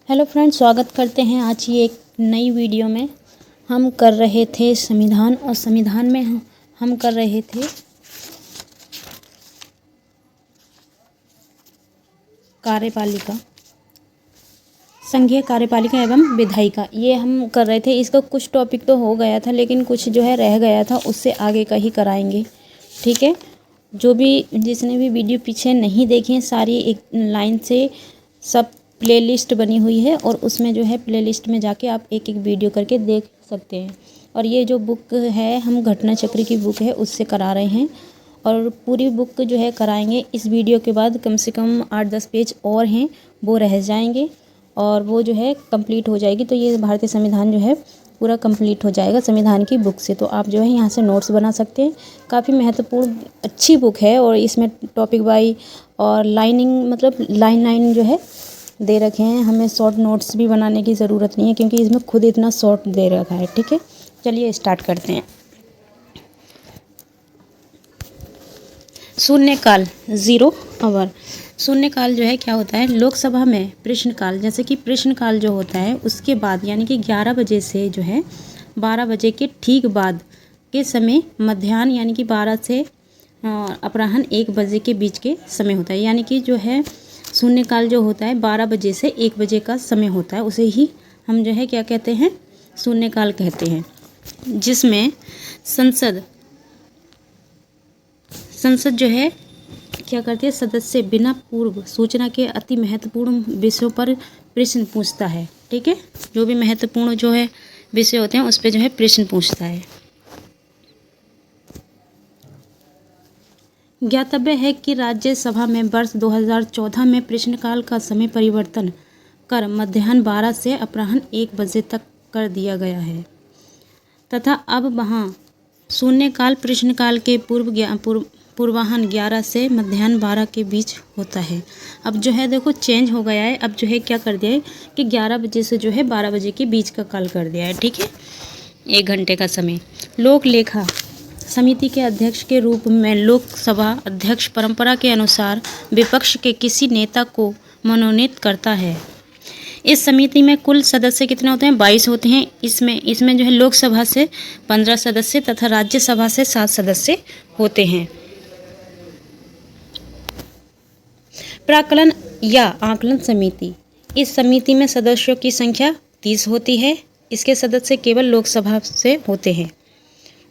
Hello friends, स्वागत करते हैं आज की एक नई वीडियो में। हम कर रहे थे संविधान और संविधान में हम कर रहे थे कार्यपालिका, संघीय कार्यपालिका एवं विधायिका। ये हम कर रहे थे। इसका कुछ टॉपिक तो हो गया था, लेकिन कुछ जो है रह गया था, उससे आगे का ही कराएंगे। ठीक है, जिसने भी वीडियो पीछे नहीं देखे, सारी एक लाइन से सब प्लेलिस्ट बनी हुई है और उसमें जो है प्लेलिस्ट में जाके आप एक एक वीडियो करके देख सकते हैं। और ये जो बुक है, हम घटना चक्र की बुक है, उससे करा रहे हैं और पूरी बुक जो है कराएंगे। इस वीडियो के बाद कम से कम 8-10 पेज और हैं, वो रह जाएंगे और वो जो है कंप्लीट हो जाएगी। तो ये भारतीय संविधान जो है पूरा कंप्लीट हो जाएगा संविधान की बुक से। तो आप जो है यहाँ से नोट्स बना सकते हैं। काफ़ी महत्वपूर्ण अच्छी बुक है और इसमें टॉपिक वाई और लाइनिंग, मतलब लाइन जो है दे रखे हैं। हमें शॉर्ट नोट्स भी बनाने की ज़रूरत नहीं है, क्योंकि इसमें खुद इतना शॉर्ट दे रखा है। ठीक है, चलिए स्टार्ट करते हैं। शून्यकाल, 0 आवर। शून्यकाल जो है क्या होता है? लोकसभा में प्रश्नकाल, जैसे कि प्रश्नकाल जो होता है उसके बाद, यानी कि 11 बजे से जो है 12 बजे के ठीक बाद के समय मध्याह्न, यानी कि 12 से अपराह्न 1 बजे के बीच के समय होता है। यानी कि जो है शून्यकाल जो होता है 12 बजे से 1 बजे का समय होता है, उसे ही हम जो है क्या कहते हैं? शून्यकाल कहते हैं। जिसमें संसद जो है क्या करती है? सदस्य बिना पूर्व सूचना के अति महत्वपूर्ण विषयों पर प्रश्न पूछता है। ठीक है, जो भी महत्वपूर्ण जो है विषय होते हैं उस पर जो है प्रश्न पूछता है। ज्ञातव्य है कि राज्यसभा में वर्ष 2014 में प्रश्नकाल का समय परिवर्तन कर मध्याह्न 12 से अपराह्न 1 बजे तक कर दिया गया है तथा अब वहाँ शून्यकाल प्रश्नकाल के पूर्वाह्न 11 से मध्याह्न 12 के बीच होता है। अब जो है देखो चेंज हो गया है। अब जो है क्या कर दिया है कि 11 बजे से जो है 12 बजे के बीच का काल कर दिया है। ठीक है, 1 घंटे का समय। लोक लेखा समिति के अध्यक्ष के रूप में लोकसभा अध्यक्ष परंपरा के अनुसार विपक्ष के किसी नेता को मनोनीत करता है। इस समिति में कुल सदस्य कितने होते हैं? 22 होते हैं। इसमें जो है लोकसभा से 15 सदस्य तथा राज्यसभा से 7 सदस्य होते हैं। प्राक्कलन या आकलन समिति, इस समिति में सदस्यों की संख्या 30 होती है। इसके सदस्य केवल लोकसभा से होते हैं।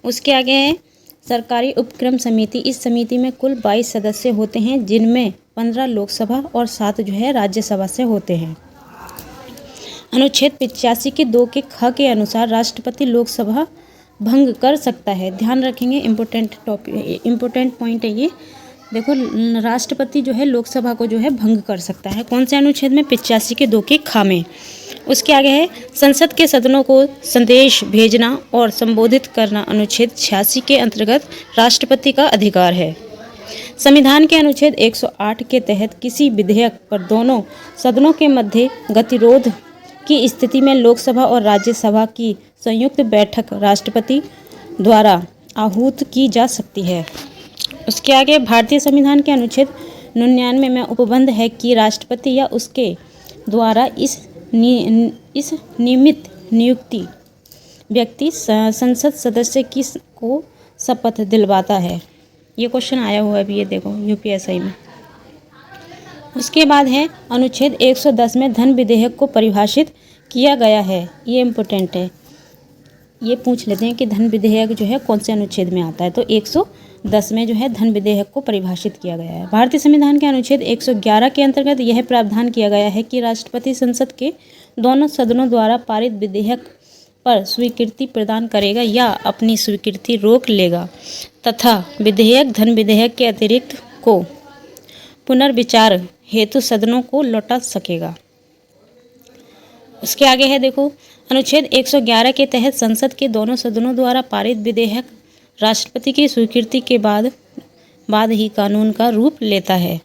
उसके आगे है सरकारी उपक्रम समिति। इस समिति में कुल 22 सदस्य होते हैं, जिनमें 15 लोकसभा और 7 जो है राज्यसभा से होते हैं। अनुच्छेद 85 के 2 के ख के अनुसार राष्ट्रपति लोकसभा भंग कर सकता है। ध्यान रखेंगे, इम्पोर्टेंट पॉइंट है ये। देखो, राष्ट्रपति जो है लोकसभा को जो है भंग कर सकता है। कौन से अनुच्छेद में? 85 के 2 के ख में। उसके आगे है संसद के सदनों को संदेश भेजना और संबोधित करना अनुच्छेद 86 के अंतर्गत राष्ट्रपति का अधिकार है। संविधान के अनुच्छेद 108 के तहत किसी विधेयक पर दोनों सदनों के मध्य गतिरोध की स्थिति में लोकसभा और राज्यसभा की संयुक्त बैठक राष्ट्रपति द्वारा आहूत की जा सकती है। उसके आगे भारतीय संविधान के अनुच्छेद 99 में उपबंध है कि राष्ट्रपति या उसके द्वारा इस नियमित नियुक्ति व्यक्ति संसद सदस्य को शपथ दिलवाता है। ये क्वेश्चन आया हुआ है अभी, ये देखो यूपीएससी में। उसके बाद है अनुच्छेद 110 में धन विधेयक को परिभाषित किया गया है। ये इम्पोर्टेंट है, ये पूछ लेते हैं कि धन विधेयक जो है कौन से अनुच्छेद में आता है। तो 110 में जो है धन विधेयक को परिभाषित किया गया है। भारतीय संविधान के अनुच्छेद 111 के अंतर्गत यह प्रावधान किया गया है कि राष्ट्रपति संसद के दोनों सदनों द्वारा पारित विधेयक पर स्वीकृति प्रदान करेगा या अपनी स्वीकृति रोक लेगा तथा विधेयक धन विधेयक के अतिरिक्त को पुनर्विचार हेतु सदनों को लौटा सकेगा। उसके आगे है देखो, अनुच्छेद 111 के तहत संसद के दोनों सदनों द्वारा पारित विधेयक राष्ट्रपति की स्वीकृति के बाद ही कानून का रूप लेता है।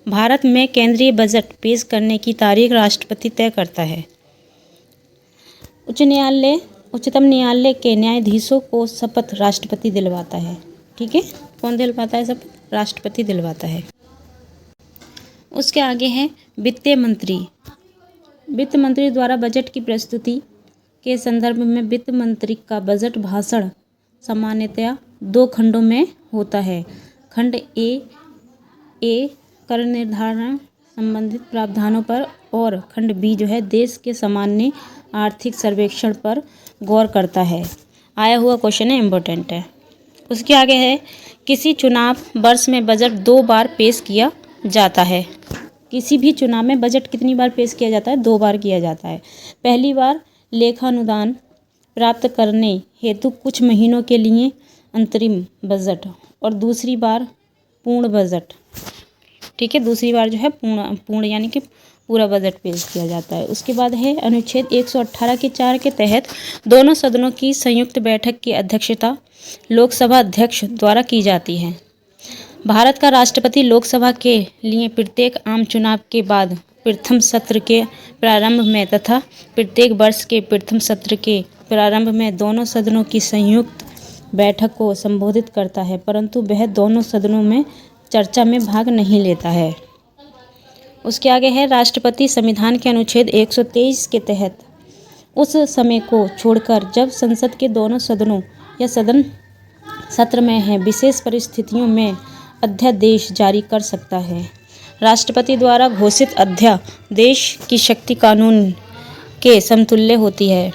भारत में केंद्रीय बजट पेश करने की तारीख राष्ट्रपति तय करता है। उच्चतम न्यायालय के न्यायाधीशों को शपथ राष्ट्रपति दिलवाता है। ठीक है, कौन दिलवाता है शपथ? राष्ट्रपति दिलवाता है। उसके आगे है वित्त मंत्री। वित्त मंत्री द्वारा बजट की प्रस्तुति के संदर्भ में वित्त मंत्री का बजट भाषण सामान्यतया 2 खंडों में होता है। खंड ए कर निर्धारण संबंधित प्रावधानों पर और खंड बी जो है देश के सामान्य आर्थिक सर्वेक्षण पर गौर करता है। आया हुआ क्वेश्चन है, इम्पोर्टेंट है। उसके आगे है किसी चुनाव वर्ष में बजट 2 बार पेश किया जाता है। किसी भी चुनाव में बजट कितनी बार पेश किया जाता है? 2 बार किया जाता है। पहली बार लेखानुदान प्राप्त करने हेतु कुछ महीनों के लिए अंतरिम बजट और दूसरी बार पूर्ण बजट। ठीक है, दूसरी बार जो है पूर्ण यानी कि पूरा बजट पेश किया जाता है। उसके बाद है अनुच्छेद 118 के 4 के तहत दोनों सदनों की संयुक्त बैठक की अध्यक्षता लोकसभा अध्यक्ष द्वारा की जाती है। भारत का राष्ट्रपति लोकसभा के लिए प्रत्येक आम चुनाव के बाद प्रथम सत्र के प्रारंभ में तथा प्रत्येक वर्ष के प्रथम सत्र के प्रारंभ में दोनों सदनों की संयुक्त बैठक को संबोधित करता है, परंतु वह दोनों सदनों में चर्चा में भाग नहीं लेता है। उसके आगे है राष्ट्रपति संविधान के अनुच्छेद 123 के तहत उस समय को छोड़कर जब संसद के दोनों सदनों या सदन सत्र में है विशेष परिस्थितियों में अध्यादेश जारी कर सकता है। राष्ट्रपति द्वारा घोषित अध्यादेश की शक्ति कानून के समतुल्य होती है।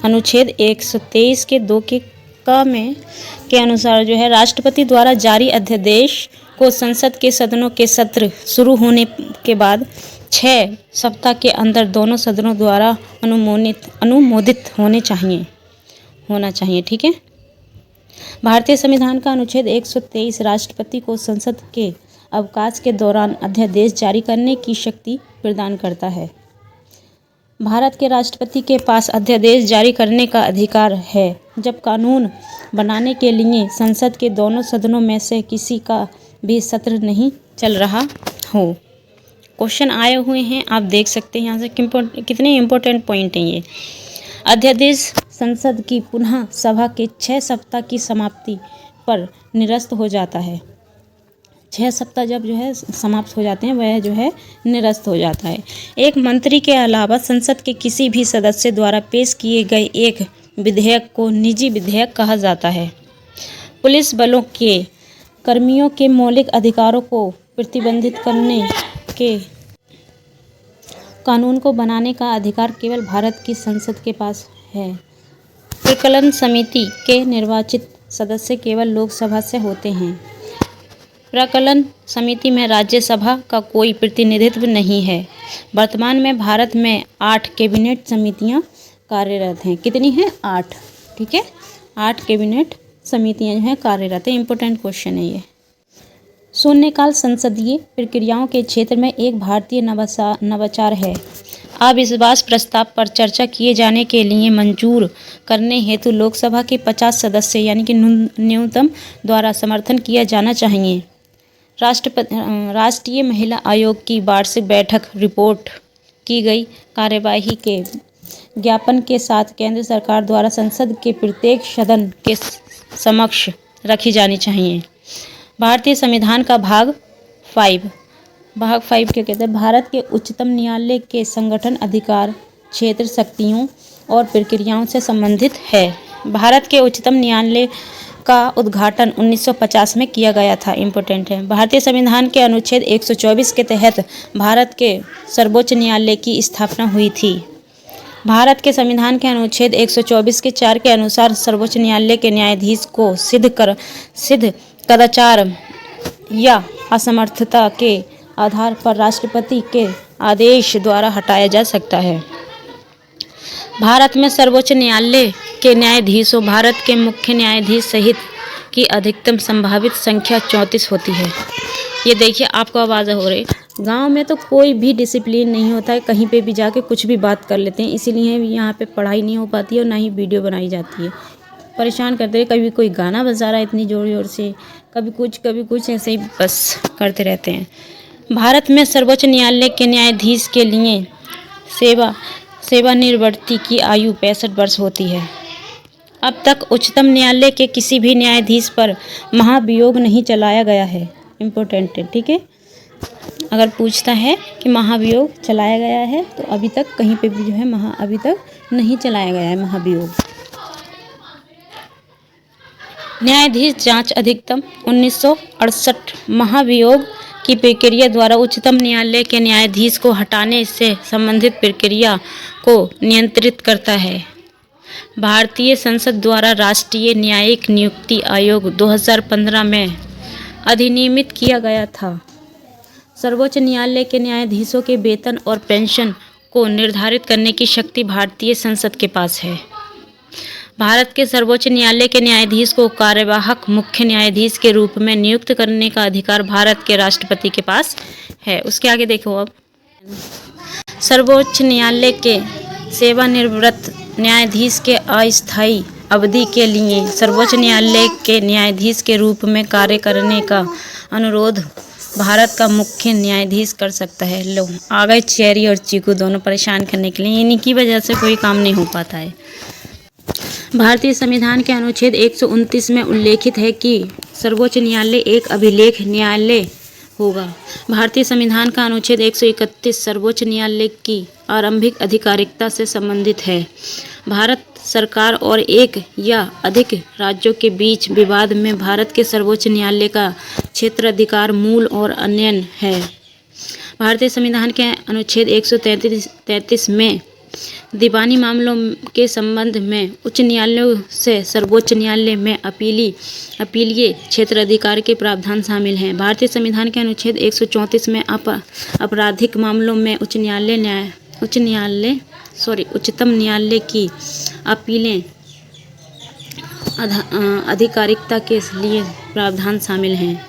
अनुच्छेद 123 के 2 के अनुसार जो है राष्ट्रपति द्वारा जारी अध्यादेश को संसद के सदनों के सत्र शुरू होने के बाद 6 सप्ताह के अंदर दोनों सदनों द्वारा अनुमोदित होना चाहिए। ठीक है। भारतीय संविधान का अनुच्छेद 123 राष्ट्रपति को संसद के अवकाश के दौरान अध्यादेश जारी करने की शक्ति प्रदान करता है। भारत के राष्ट्रपति के पास अध्यादेश जारी करने का अधिकार है जब कानून बनाने के लिए संसद के दोनों सदनों में से किसी का भी सत्र नहीं चल रहा हो। क्वेश्चन आए हुए हैं, आप देख सकते हैं यहाँ से कितने इम्पोर्टेंट पॉइंट हैं ये। अध्यादेश संसद की पुनः सभा के 6 सप्ताह की समाप्ति पर निरस्त हो जाता है। 6 सप्ताह जब जो है समाप्त हो जाते हैं वह जो है निरस्त हो जाता है। एक मंत्री के अलावा संसद के किसी भी सदस्य द्वारा पेश किए गए एक विधेयक को निजी विधेयक कहा जाता है। पुलिस बलों के कर्मियों के मौलिक अधिकारों को प्रतिबंधित करने के कानून को बनाने का अधिकार केवल भारत की संसद के पास है। प्रकलन समिति के निर्वाचित सदस्य केवल लोकसभा से होते हैं। प्रकलन समिति में राज्यसभा का कोई प्रतिनिधित्व नहीं है। वर्तमान में भारत में 8 कैबिनेट समितियां कार्यरत हैं। कितनी हैं? 8। ठीक है, 8 कैबिनेट समितियां जो हैं कार्यरत हैं। इंपॉर्टेंट क्वेश्चन है ये। शून्यकाल संसदीय प्रक्रियाओं के क्षेत्र में एक भारतीय नवाचार है। अविश्वास प्रस्ताव पर चर्चा किए जाने के लिए मंजूर करने हेतु लोकसभा के 50 सदस्य यानी कि न्यूनतम द्वारा समर्थन किया जाना चाहिए। राष्ट्रीय महिला आयोग की वार्षिक बैठक रिपोर्ट की गई कार्यवाही के ज्ञापन के साथ केंद्र सरकार द्वारा संसद के प्रत्येक सदन के समक्ष रखी जानी चाहिए। भारतीय संविधान का भाग 5 क्या कहते हैं? भारत के उच्चतम न्यायालय के संगठन, अधिकार, क्षेत्र, शक्तियों और प्रक्रियाओं से संबंधित है। भारत के उच्चतम न्यायालय का उद्घाटन 1950 में किया गया था। इम्पोर्टेंट है। भारतीय संविधान के अनुच्छेद 124 के तहत भारत के सर्वोच्च न्यायालय की स्थापना हुई थी। भारत के संविधान के अनुच्छेद 124 के 4 के अनुसार सर्वोच्च न्यायालय के न्यायाधीश को सिद्ध कदाचार या असमर्थता के आधार पर राष्ट्रपति के आदेश द्वारा हटाया जा सकता है। भारत में सर्वोच्च न्यायालय के न्यायाधीशों भारत के मुख्य न्यायाधीश सहित की अधिकतम संभावित संख्या 34 होती है। ये देखिए, आपको आवाज़ हो रही। गांव में तो कोई भी डिसिप्लिन नहीं होता है, कहीं पे भी जाके कुछ भी बात कर लेते हैं, इसीलिए यहाँ पे पढ़ाई नहीं हो पाती है और ना ही वीडियो बनाई जाती है। परेशान करते हैं, कभी कोई गाना बजा रहा है इतनी ज़ोर ज़ोर से, कभी कुछ ऐसे ही बस करते रहते हैं। भारत में सर्वोच्च न्यायालय के न्यायाधीश के लिए सेवानिवृत्ति की आयु 65 वर्ष होती है। अब तक उच्चतम न्यायालय के किसी भी न्यायाधीश पर महाभियोग नहीं चलाया गया है। इम्पोर्टेंट है। ठीक है। अगर पूछता है कि महाभियोग चलाया गया है तो अभी तक कहीं पे भी जो है अभी तक नहीं चलाया गया है महाभियोग। न्यायाधीश जांच अधिनियम 1968 महाभियोग की प्रक्रिया द्वारा उच्चतम न्यायालय के न्यायाधीश को हटाने से संबंधित प्रक्रिया को नियंत्रित करता है। भारतीय संसद द्वारा राष्ट्रीय न्यायिक नियुक्ति आयोग 2015 में अधिनियमित किया गया था। सर्वोच्च न्यायालय के न्यायाधीशों के वेतन और पेंशन को निर्धारित करने की शक्ति भारतीय संसद के पास है। भारत के सर्वोच्च न्यायालय के न्यायाधीश को कार्यवाहक मुख्य न्यायाधीश के रूप में नियुक्त करने का अधिकार भारत के राष्ट्रपति के पास है। उसके आगे देखो अब, सर्वोच्च न्यायालय के सेवानिवृत्त न्यायाधीश के अस्थायी अवधि के लिए सर्वोच्च न्यायालय के न्यायाधीश के रूप में कार्य करने का अनुरोध भारत का मुख्य न्यायाधीश कर सकता है। लो आ गए चेरी और चीकू दोनों परेशान करने के लिए, इन्हीं की वजह से कोई काम नहीं हो पाता है। भारतीय संविधान के अनुच्छेद 129 में उल्लेखित है कि सर्वोच्च न्यायालय एक अभिलेख न्यायालय होगा। भारतीय संविधान का अनुच्छेद 131 सर्वोच्च न्यायालय की आरंभिक अधिकारिकता से संबंधित है। भारत सरकार और एक या अधिक राज्यों के बीच विवाद में भारत के सर्वोच्च न्यायालय का क्षेत्राधिकार मूल और अनन्य है। भारतीय संविधान के अनुच्छेद 133 में दीवानी मामलों के संबंध में उच्च न्यायालयों से सर्वोच्च न्यायालय में अपीलीय क्षेत्राधिकार के प्रावधान शामिल हैं। भारतीय संविधान के अनुच्छेद 134 में आपराधिक मामलों में उच्चतम न्यायालय की अपीलें आधिकारिकता के लिए प्रावधान शामिल हैं।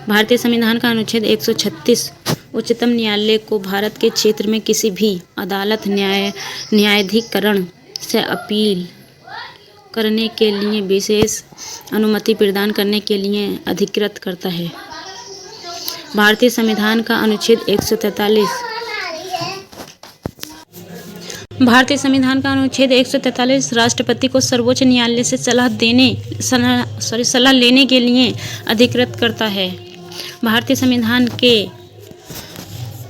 भारतीय संविधान का अनुच्छेद 136 उच्चतम न्यायालय को भारत के क्षेत्र में किसी भी अदालत न्यायाधिकरण से अपील करने के लिए विशेष अनुमति प्रदान करने के लिए अधिकृत करता है। भारतीय संविधान का अनुच्छेद 143 राष्ट्रपति को सर्वोच्च न्यायालय से सलाह लेने के लिए अधिकृत करता है। भारतीय संविधान के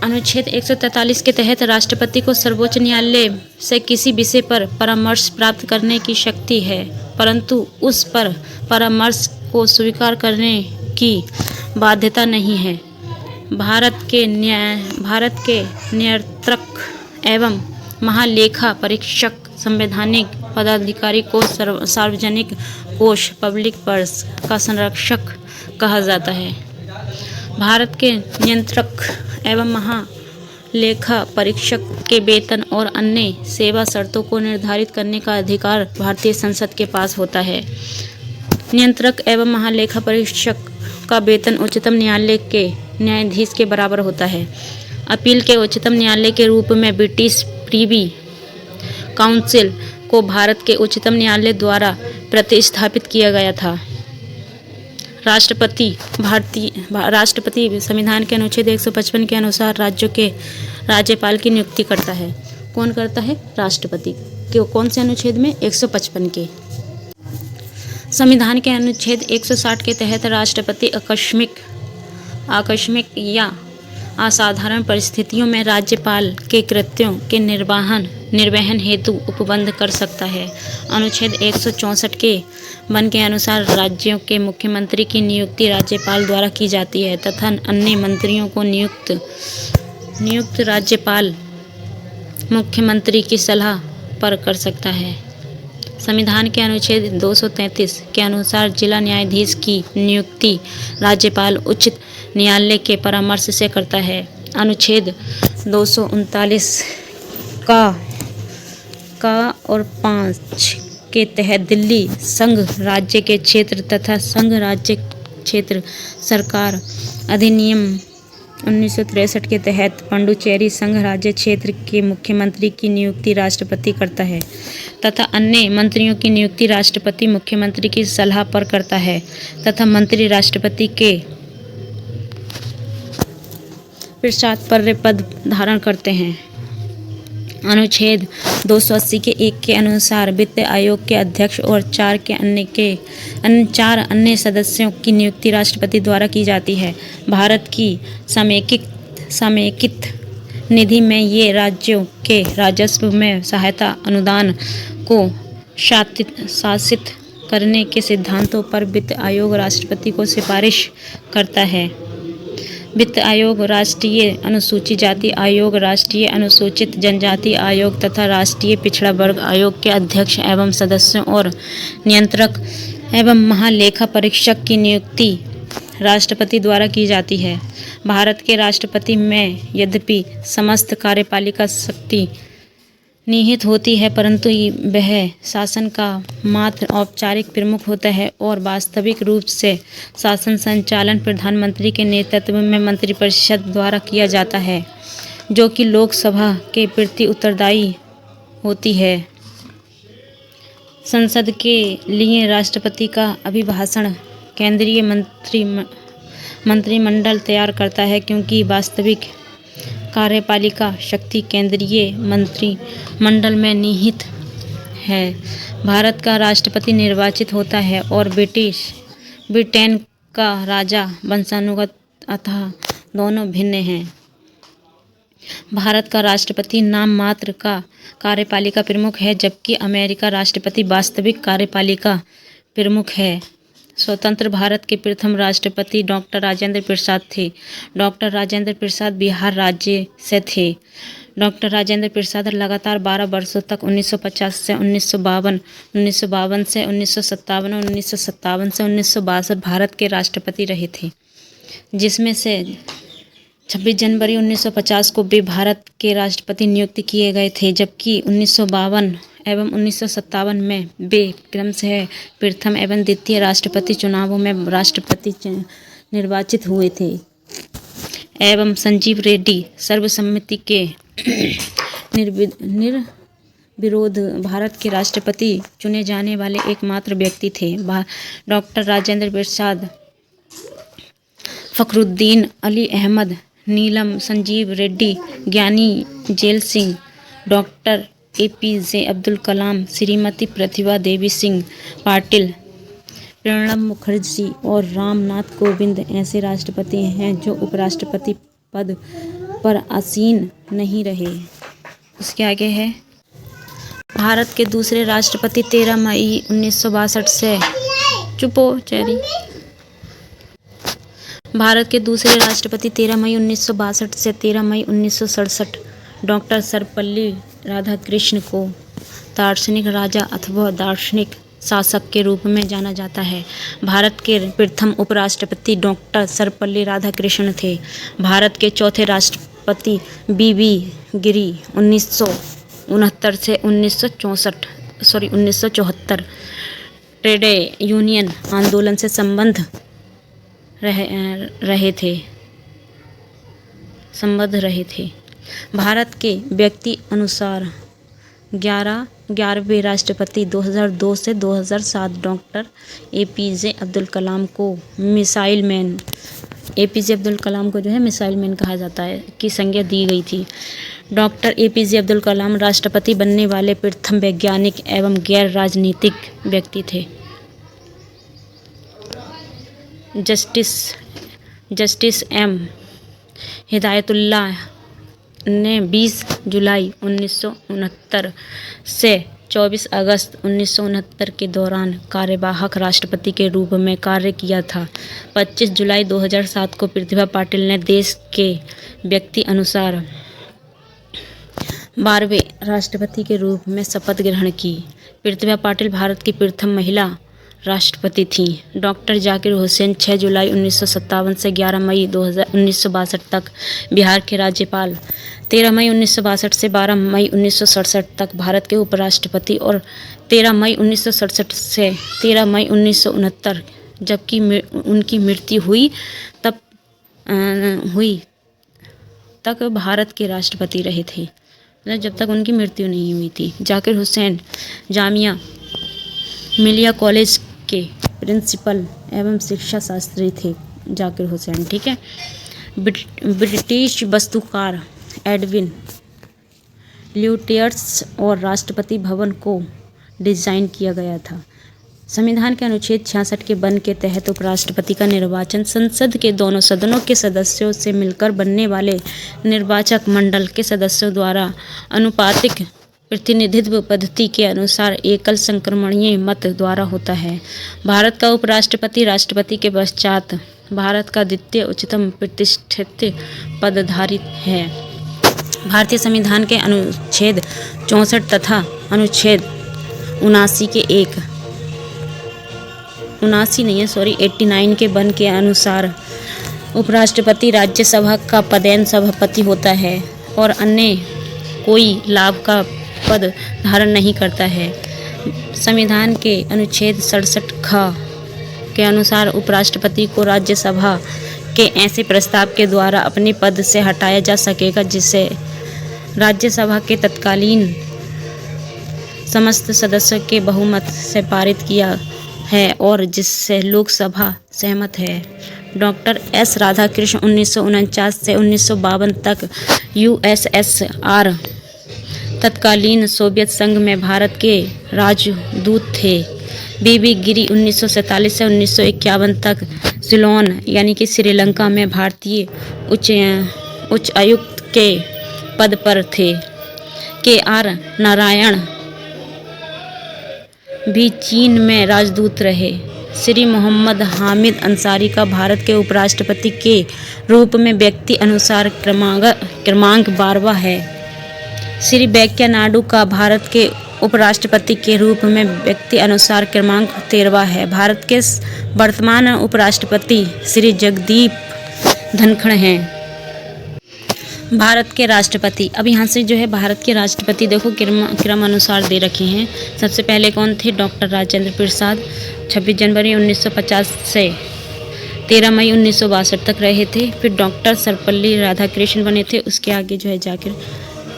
अनुच्छेद 143 के तहत राष्ट्रपति को सर्वोच्च न्यायालय से किसी विषय पर परामर्श प्राप्त करने की शक्ति है, परंतु उस पर परामर्श को स्वीकार करने की बाध्यता नहीं है। भारत के नियंत्रक एवं महालेखा परीक्षक संवैधानिक पदाधिकारी को सार्वजनिक कोष पब्लिक पर्स का संरक्षक कहा जाता है। भारत के नियंत्रक एवं महालेखा परीक्षक के वेतन और अन्य सेवा शर्तों को निर्धारित करने का अधिकार भारतीय संसद के पास होता है। नियंत्रक एवं महालेखा परीक्षक का वेतन उच्चतम न्यायालय के न्यायाधीश के बराबर होता है। अपील के उच्चतम न्यायालय के रूप में ब्रिटिश प्रिवी काउंसिल को भारत के उच्चतम न्यायालय द्वारा प्रतिस्थापित किया गया था। राष्ट्रपति संविधान के अनुच्छेद 155 के अनुसार राज्यों के राज्यपाल की नियुक्ति करता है। कौन करता है? राष्ट्रपति। कौन से अनुच्छेद में? 155 के। संविधान के अनुच्छेद 160 के तहत राष्ट्रपति आकस्मिक या असाधारण परिस्थितियों में राज्यपाल के कृत्यों के निर्वहन हेतु उपबंध कर सकता है। अनुच्छेद 164 के वन के अनुसार राज्यों के मुख्यमंत्री की नियुक्ति राज्यपाल द्वारा की जाती है तथा अन्य मंत्रियों को नियुक्त राज्यपाल मुख्यमंत्री की सलाह पर कर सकता है। संविधान के अनुच्छेद 233 के अनुसार जिला न्यायाधीश की नियुक्ति राज्यपाल उच्च न्यायालय के परामर्श से करता है। अनुच्छेद 239 का और 5 के तहत दिल्ली संघ राज्य के क्षेत्र तथा संघ राज्य क्षेत्र सरकार अधिनियम 1963 के तहत पुडुचेरी संघ राज्य क्षेत्र के मुख्यमंत्री की नियुक्ति राष्ट्रपति करता है तथा अन्य मंत्रियों की नियुक्ति राष्ट्रपति मुख्यमंत्री की सलाह पर करता है तथा मंत्री राष्ट्रपति के पश्चात पद धारण करते हैं। अनुच्छेद 280 के 1 के अनुसार वित्त आयोग के अध्यक्ष और 4 अन्य सदस्यों की नियुक्ति राष्ट्रपति द्वारा की जाती है। भारत की समेकित निधि में ये राज्यों के राजस्व में सहायता अनुदान को शासित करने के सिद्धांतों पर वित्त आयोग राष्ट्रपति को सिफारिश करता है। वित्त आयोग, राष्ट्रीय अनुसूचित जाति आयोग, राष्ट्रीय अनुसूचित जनजाति आयोग तथा राष्ट्रीय पिछड़ा वर्ग आयोग के अध्यक्ष एवं सदस्यों और नियंत्रक एवं महालेखा परीक्षक की नियुक्ति राष्ट्रपति द्वारा की जाती है। भारत के राष्ट्रपति में यद्यपि समस्त कार्यपालिका शक्ति निहित होती है, परंतु वह शासन का मात्र औपचारिक प्रमुख होता है और वास्तविक रूप से शासन संचालन प्रधानमंत्री के नेतृत्व में मंत्रिपरिषद द्वारा किया जाता है, जो कि लोकसभा के प्रति उत्तरदायी होती है। संसद के लिए राष्ट्रपति का अभिभाषण केंद्रीय मंत्रिमंडल तैयार करता है, क्योंकि वास्तविक कार्यपालिका शक्ति केंद्रीय मंत्रिमंडल में निहित है। भारत का राष्ट्रपति निर्वाचित होता है और ब्रिटेन का राजा वंशानुगत अतः दोनों भिन्न हैं। भारत का राष्ट्रपति नाम मात्र का कार्यपालिका प्रमुख है, जबकि अमेरिका राष्ट्रपति वास्तविक कार्यपालिका प्रमुख है। स्वतंत्र भारत के प्रथम राष्ट्रपति डॉक्टर राजेंद्र प्रसाद थे। डॉक्टर राजेंद्र प्रसाद बिहार राज्य से थे। डॉक्टर राजेंद्र प्रसाद लगातार 12 वर्षों तक 1950 से 1952, 1952 से 1957 और 1957 से 1962 भारत के राष्ट्रपति रहे थे, जिसमें से 26 जनवरी 1950 को वे भारत के राष्ट्रपति नियुक्त किए गए थे, जबकि 1952 एवं 1957 में वे क्रमशः प्रथम एवं द्वितीय राष्ट्रपति चुनावों में राष्ट्रपति निर्वाचित हुए थे। एवं संजीव रेड्डी सर्वसम्मति के निर्विरोध भारत के राष्ट्रपति चुने जाने वाले एकमात्र व्यक्ति थे। Doctor Rajendra Prasad, Fakhruddin Ali Ahmed, Neelam Sanjiva Reddy, Giani Zail Singh, doctor APJ Abdul Kalam, Shrimati Pratibha Devi Singh Patil, Pranab Mukherjee और रामनाथ कोविंद ऐसे राष्ट्रपति हैं जो उपराष्ट्रपति पद पर आसीन नहीं रहे। उसके आगे है भारत के दूसरे राष्ट्रपति 13 मई 1962 से भारत के दूसरे राष्ट्रपति 13 मई 1962 से 13 मई 1967 डॉक्टर सर्वपल्ली राधाकृष्ण को दार्शनिक राजा अथवा दार्शनिक शासक के रूप में जाना जाता है। भारत के प्रथम उपराष्ट्रपति डॉक्टर सर्वपल्ली राधाकृष्ण थे। भारत के चौथे राष्ट्रपति BB गिरी 1969 से 1974 ट्रेड यूनियन आंदोलन से संबद्ध रहे थे। भारत के व्यक्ति अनुसार 11वें राष्ट्रपति 2002 से 2007 डॉक्टर APJ अब्दुल कलाम को मिसाइल मैन कहा जाता है की संज्ञा दी गई थी। डॉक्टर APJ अब्दुल कलाम राष्ट्रपति बनने वाले प्रथम वैज्ञानिक एवं गैर राजनीतिक व्यक्ति थे। जस्टिस M हिदायतुल्लाह ने 20 जुलाई 1969 से 24 अगस्त 1969 के दौरान कार्यवाहक राष्ट्रपति के रूप में कार्य किया था। 25 जुलाई 2007 को प्रतिभा पाटिल ने देश के व्यक्ति अनुसार 12वें राष्ट्रपति के रूप में शपथ ग्रहण की। प्रतिभा पाटिल भारत की प्रथम महिला राष्ट्रपति थी। डॉक्टर जाकिर हुसैन 6 जुलाई 1957 से 11 मई 1962 तक बिहार के राज्यपाल, 13 मई 1962 से 12 मई 1967 तक भारत के उपराष्ट्रपति और 13 मई 1967 से 13 मई 1969 जबकि उनकी मृत्यु हुई तक भारत के राष्ट्रपति रहे थे, जब तक उनकी मृत्यु नहीं हुई थी। जाकिर हुसैन जामिया मिलिया कॉलेज के प्रिंसिपल एवं शिक्षा शास्त्री थे। जाकिर हुसैन, ठीक है। ब्रिटिश वास्तुकार एडविन ल्यूटियर्स और राष्ट्रपति भवन को डिज़ाइन किया गया था। संविधान के अनुच्छेद 66 के बन के तहत उपराष्ट्रपति का निर्वाचन संसद के दोनों सदनों के सदस्यों से मिलकर बनने वाले निर्वाचक मंडल के सदस्यों द्वारा अनुपातिक प्रतिनिधित्व पद्धति के अनुसार एकल संक्रमणीय मत द्वारा होता है। भारत का उपराष्ट्रपति राष्ट्रपति के पश्चात भारत का द्वितीय उच्चतम प्रतिष्ठित पदधारी है। भारतीय संविधान के अनुच्छेद 64 तथा अनुच्छेद 89 के बन के अनुसार उपराष्ट्रपति राज्यसभा का पदेन सभापति होता है और अन्य कोई लाभ का पद धारण नहीं करता है। संविधान के अनुच्छेद 67 ख के अनुसार उपराष्ट्रपति को राज्यसभा के ऐसे प्रस्ताव के द्वारा अपने पद से हटाया जा सकेगा जिसे राज्यसभा के तत्कालीन समस्त सदस्यों के बहुमत से पारित किया है और जिससे लोकसभा सहमत है। डॉक्टर एस राधाकृष्ण 1949 से 1952 तक यूएसएसआर तत्कालीन सोवियत संघ में भारत के राजदूत थे। बीबी गिरी 1947 से 1951 तक सिलोन यानी कि श्रीलंका में भारतीय उच्च आयुक्त के पद पर थे। के.आर. नारायण भी चीन में राजदूत रहे। श्री मोहम्मद हामिद अंसारी का भारत के उपराष्ट्रपति के रूप में व्यक्ति अनुसार क्रमांक 12वां है। श्री वेंकैया नायडू का भारत के उपराष्ट्रपति के रूप में व्यक्ति अनुसार क्रमांक 13वां है। भारत के वर्तमान उपराष्ट्रपति श्री जगदीप धनखड़ हैं। भारत के राष्ट्रपति, अब यहाँ से जो है भारत के राष्ट्रपति देखो क्रम अनुसार दे रखे हैं। सबसे पहले कौन थे? डॉक्टर राजेंद्र प्रसाद 26 जनवरी 1950 से 13 मई 1962 तक रहे थे। फिर डॉक्टर सर्वपल्ली राधाकृष्णन बने थे। उसके आगे जो है जाकिर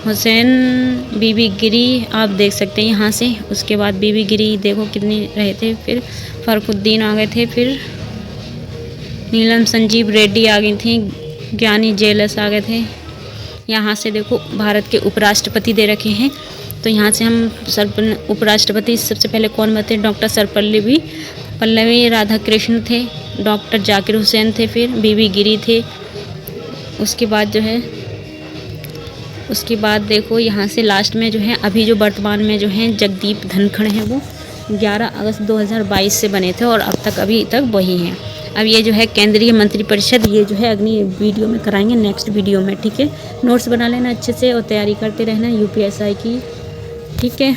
हुसैन, बीबी गिरी आप देख सकते हैं यहाँ से। उसके बाद बीबी गिरी देखो कितनी रहे थे। फिर फरुखुद्दीन आ गए थे। फिर नीलम संजीव रेड्डी आ गई थी। ज्ञानी जेलस आ गए थे। यहाँ से देखो भारत के उपराष्ट्रपति दे रखे हैं। तो यहाँ से हम उपराष्ट्रपति सबसे पहले कौन बने? डॉक्टर सर्वपल्ली राधाकृष्णन थे। डॉक्टर जाकिर हुसैन थे। फिर बीबी गिरी थे। उसके बाद देखो यहाँ से लास्ट में जो है अभी जो वर्तमान में जो है जगदीप धनखड़ हैं, वो 11 अगस्त 2022 से बने थे और अब तक अभी तक वही हैं। अब ये जो है केंद्रीय मंत्रिपरिषद, ये जो है अगली वीडियो में कराएंगे, नेक्स्ट वीडियो में। ठीक है, नोट्स बना लेना अच्छे से और तैयारी करते रहना यूपीएससी की। ठीक है।